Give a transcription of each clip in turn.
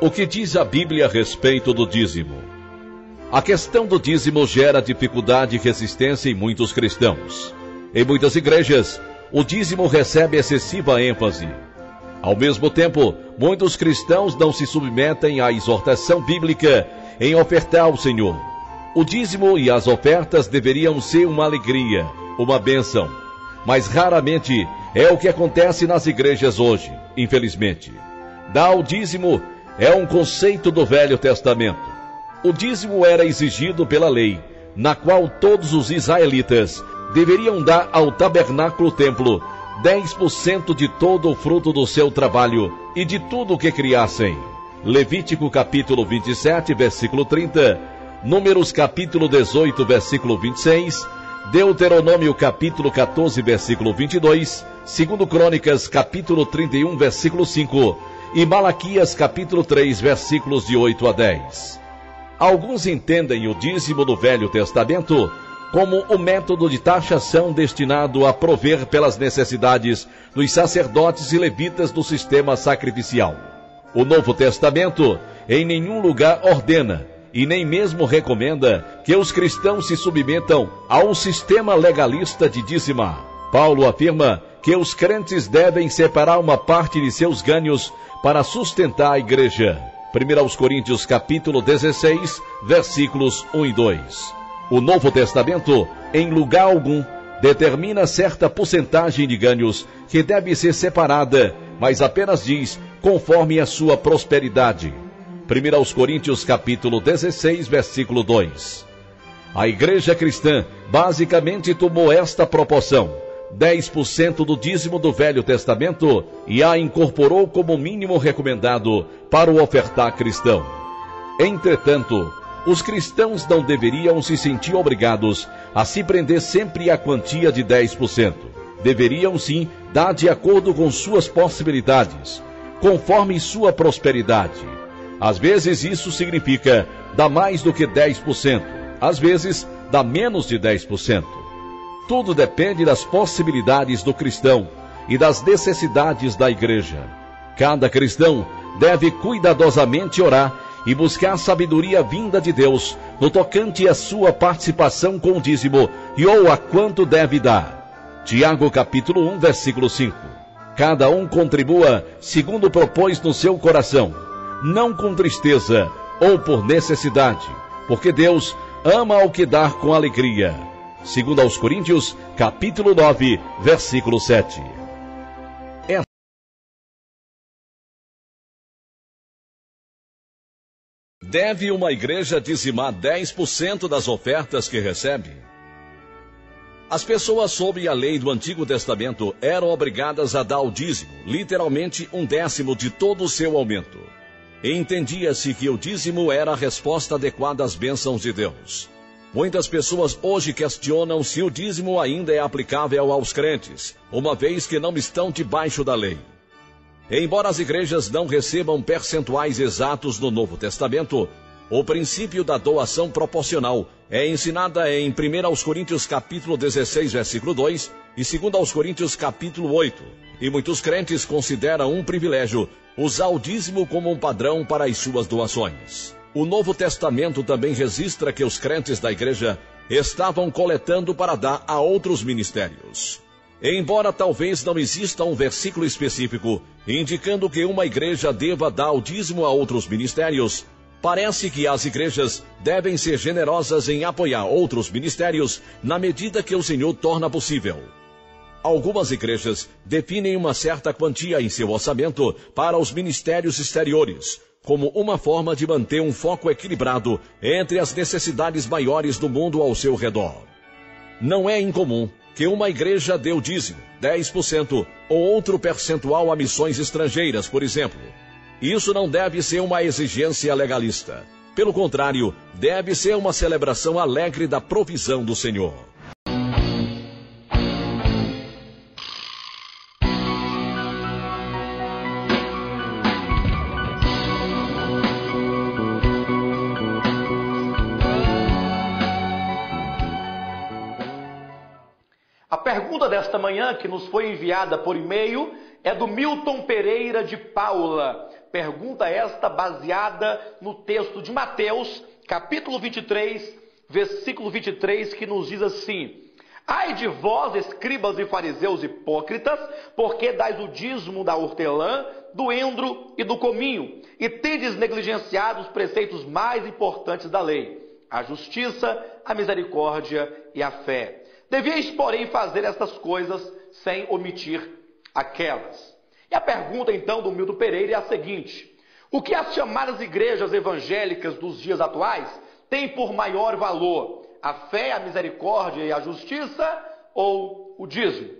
O que diz a Bíblia a respeito do dízimo? A questão do dízimo gera dificuldade e resistência em muitos cristãos. Em muitas igrejas, o dízimo recebe excessiva ênfase. Ao mesmo tempo, muitos cristãos não se submetem à exortação bíblica em ofertar ao Senhor. O dízimo e as ofertas deveriam ser uma alegria, uma bênção, mas raramente é o que acontece nas igrejas hoje, infelizmente. Dar o dízimo é um conceito do Velho Testamento. O dízimo era exigido pela lei, na qual todos os israelitas deveriam dar ao tabernáculo-templo 10% de todo o fruto do seu trabalho e de tudo o que criassem. Levítico capítulo 27, versículo 30, Números capítulo 18, versículo 26, Deuteronômio capítulo 14, versículo 22, 2 Crônicas capítulo 31, versículo 5 e Malaquias capítulo 3, versículos de 8 a 10. Alguns entendem o dízimo do Velho Testamento como o método de taxação destinado a prover pelas necessidades dos sacerdotes e levitas do sistema sacrificial. O Novo Testamento em nenhum lugar ordena e nem mesmo recomenda que os cristãos se submetam a um sistema legalista de dizimar. Paulo afirma que os crentes devem separar uma parte de seus ganhos para sustentar a igreja. 1 Coríntios capítulo 16, versículos 1 e 2. O Novo Testamento, em lugar algum, determina certa porcentagem de ganhos que deve ser separada, mas apenas diz conforme a sua prosperidade. 1 Coríntios capítulo 16, versículo 2. A igreja cristã basicamente tomou esta proporção, 10% do dízimo do Velho Testamento, e a incorporou como mínimo recomendado para o ofertar cristão. Entretanto, os cristãos não deveriam se sentir obrigados a se prender sempre à quantia de 10%. Deveriam sim dar de acordo com suas possibilidades, conforme sua prosperidade. Às vezes isso significa dar mais do que 10%, às vezes dar menos de 10%. Tudo depende das possibilidades do cristão e das necessidades da igreja. Cada cristão deve cuidadosamente orar e buscar sabedoria vinda de Deus no tocante à sua participação com o dízimo e ou a quanto deve dar. Tiago capítulo 1, versículo 5. Cada um contribua segundo propôs no seu coração, não com tristeza ou por necessidade, porque Deus ama ao que dá com alegria. 2 aos Coríntios, capítulo 9, versículo 7. Deve uma igreja dizimar 10% das ofertas que recebe? As pessoas sob a lei do Antigo Testamento eram obrigadas a dar o dízimo, literalmente 1/10 de todo o seu aumento. Entendia-se que o dízimo era a resposta adequada às bênçãos de Deus. Muitas pessoas hoje questionam se o dízimo ainda é aplicável aos crentes, uma vez que não estão debaixo da lei. Embora as igrejas não recebam percentuais exatos no Novo Testamento, o princípio da doação proporcional é ensinada em 1 Coríntios capítulo 16, versículo 2 e 2 Coríntios capítulo 8. E muitos crentes consideram um privilégio usar o dízimo como um padrão para as suas doações. O Novo Testamento também registra que os crentes da igreja estavam coletando para dar a outros ministérios. Embora talvez não exista um versículo específico indicando que uma igreja deva dar o dízimo a outros ministérios, parece que as igrejas devem ser generosas em apoiar outros ministérios na medida que o Senhor torna possível. Algumas igrejas definem uma certa quantia em seu orçamento para os ministérios exteriores, como uma forma de manter um foco equilibrado entre as necessidades maiores do mundo ao seu redor. Não é incomum que uma igreja dê o dízimo, 10%, ou outro percentual a missões estrangeiras, por exemplo. Isso não deve ser uma exigência legalista. Pelo contrário, deve ser uma celebração alegre da provisão do Senhor. A pergunta desta manhã, que nos foi enviada por e-mail, é do Milton Pereira de Paula. Pergunta esta baseada no texto de Mateus, capítulo 23, versículo 23, que nos diz assim: ai de vós, escribas e fariseus hipócritas, porque dais o dízimo da hortelã, do endro e do cominho, e tendes negligenciado os preceitos mais importantes da lei, a justiça, a misericórdia e a fé. Devíeis, porém, fazer estas coisas sem omitir aquelas. E a pergunta, então, do Milton Pereira é a seguinte: o que as chamadas igrejas evangélicas dos dias atuais têm por maior valor? A fé, a misericórdia e a justiça, ou o dízimo?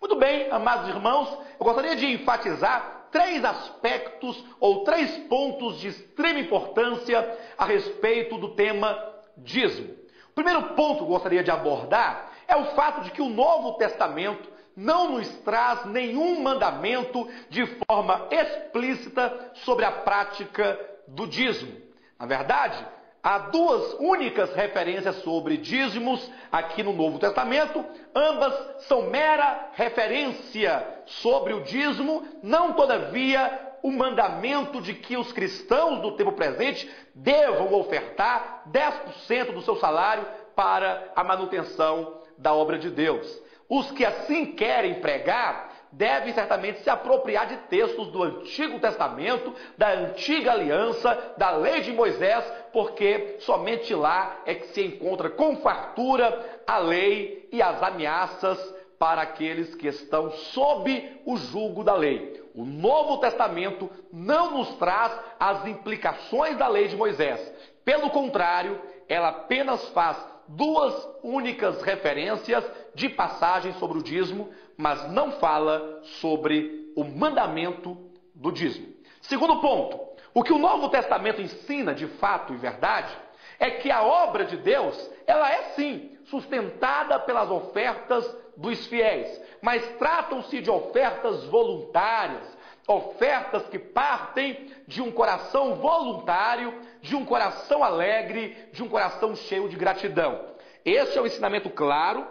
Muito bem, amados irmãos, eu gostaria de enfatizar 3 aspectos ou 3 pontos de extrema importância a respeito do tema dízimo. O primeiro ponto que eu gostaria de abordar é o fato de que o Novo Testamento não nos traz nenhum mandamento de forma explícita sobre a prática do dízimo. Na verdade, há 2 únicas referências sobre dízimos aqui no Novo Testamento. Ambas são mera referência sobre o dízimo, não todavia o mandamento de que os cristãos do tempo presente devam ofertar 10% do seu salário para a manutenção da obra de Deus. Os que assim querem pregar devem certamente se apropriar de textos do Antigo Testamento, da Antiga Aliança, da Lei de Moisés, porque somente lá é que se encontra com fartura a lei e as ameaças para aqueles que estão sob o jugo da lei. O Novo Testamento não nos traz as implicações da Lei de Moisés. Pelo contrário, ela apenas faz 2 únicas referências de passagem sobre o dízimo, mas não fala sobre o mandamento do dízimo. Segundo ponto, o que o Novo Testamento ensina de fato e verdade é que a obra de Deus, ela é sim sustentada pelas ofertas dos fiéis, mas tratam-se de ofertas voluntárias, ofertas que partem de um coração voluntário, de um coração alegre, de um coração cheio de gratidão. Este é o ensinamento claro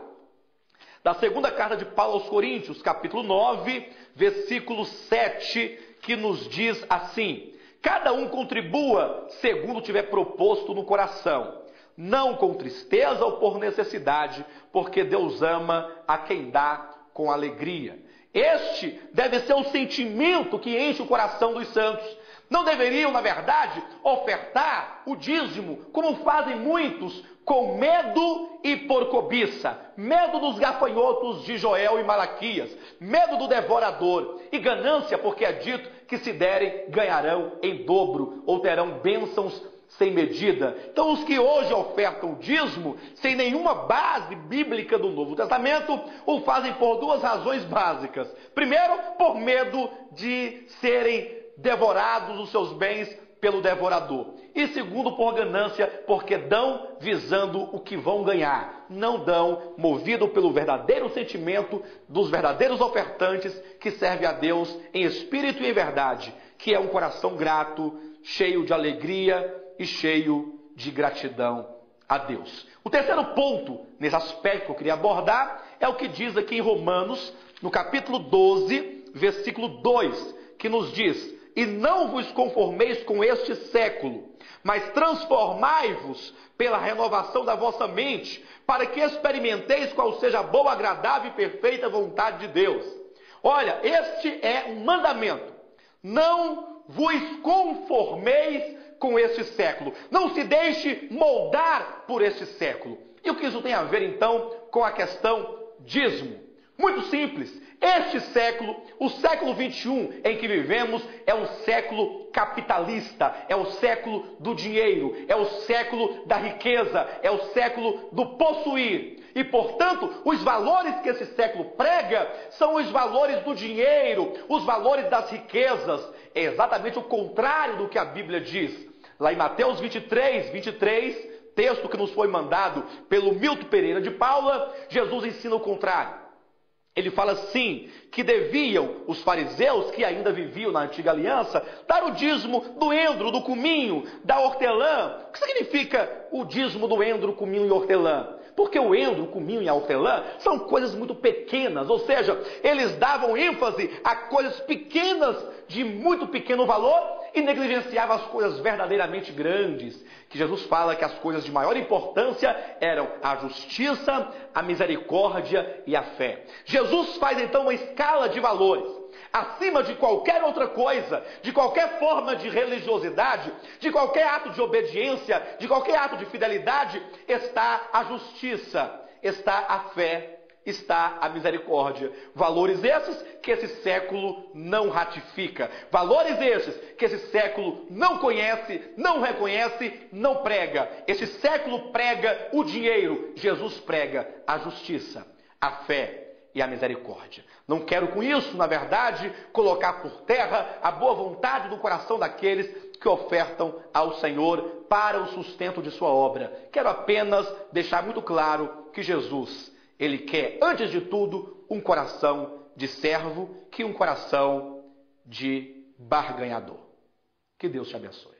da segunda carta de Paulo aos Coríntios, capítulo 9, versículo 7, que nos diz assim: cada um contribua segundo tiver proposto no coração, não com tristeza ou por necessidade, porque Deus ama a quem dá com alegria. Este deve ser o sentimento que enche o coração dos santos. Não deveriam, na verdade, ofertar o dízimo, como fazem muitos, com medo e por cobiça. Medo dos gafanhotos de Joel e Malaquias, medo do devorador, e ganância, porque é dito que se derem, ganharão em dobro, ou terão bênçãos sem medida. Então os que hoje ofertam o dízimo, sem nenhuma base bíblica do Novo Testamento, o fazem por 2 razões básicas. Primeiro, por medo de serem devorados os seus bens pelo devorador. E segundo, por ganância, porque dão visando o que vão ganhar. Não dão movido pelo verdadeiro sentimento dos verdadeiros ofertantes que servem a Deus em espírito e em verdade, que é um coração grato, cheio de alegria e cheio de gratidão a Deus. O terceiro ponto nesse aspecto que eu queria abordar é o que diz aqui em Romanos, no capítulo 12, versículo 2, que nos diz: e não vos conformeis com este século, mas transformai-vos pela renovação da vossa mente, para que experimenteis qual seja a boa, agradável e perfeita vontade de Deus. Olha, este é um mandamento: não vos conformeis com este século, não se deixe moldar por este século. E o que isso tem a ver então com a questão dízimo? Muito simples. Este século, o século 21 em que vivemos, é um século capitalista, é o século do dinheiro, é o século da riqueza, é o século do possuir. E, portanto, os valores que esse século prega são os valores do dinheiro, os valores das riquezas. É exatamente o contrário do que a Bíblia diz. Lá em Mateus 23, texto que nos foi mandado pelo Milton Pereira de Paula, Jesus ensina o contrário. Ele fala assim, que deviam os fariseus, que ainda viviam na antiga aliança, dar o dízimo do endro, do cominho, da hortelã. O que significa o dízimo do endro, cominho e hortelã? Porque o endro, o cominho e a hortelã são coisas muito pequenas, ou seja, eles davam ênfase a coisas pequenas de muito pequeno valor e negligenciavam as coisas verdadeiramente grandes. Que Jesus fala que as coisas de maior importância eram a justiça, a misericórdia e a fé. Jesus faz então uma escala de valores. Acima de qualquer outra coisa, de qualquer forma de religiosidade, de qualquer ato de obediência, de qualquer ato de fidelidade, está a justiça, está a fé, está a misericórdia. Valores esses que esse século não ratifica. Valores esses que esse século não conhece, não reconhece, não prega. Esse século prega o dinheiro. Jesus prega a justiça, a fé e a misericórdia. Não quero com isso, na verdade, colocar por terra a boa vontade do coração daqueles que ofertam ao Senhor para o sustento de sua obra. Quero apenas deixar muito claro que Jesus, Ele quer, antes de tudo, um coração de servo que um coração de barganhador. Que Deus te abençoe.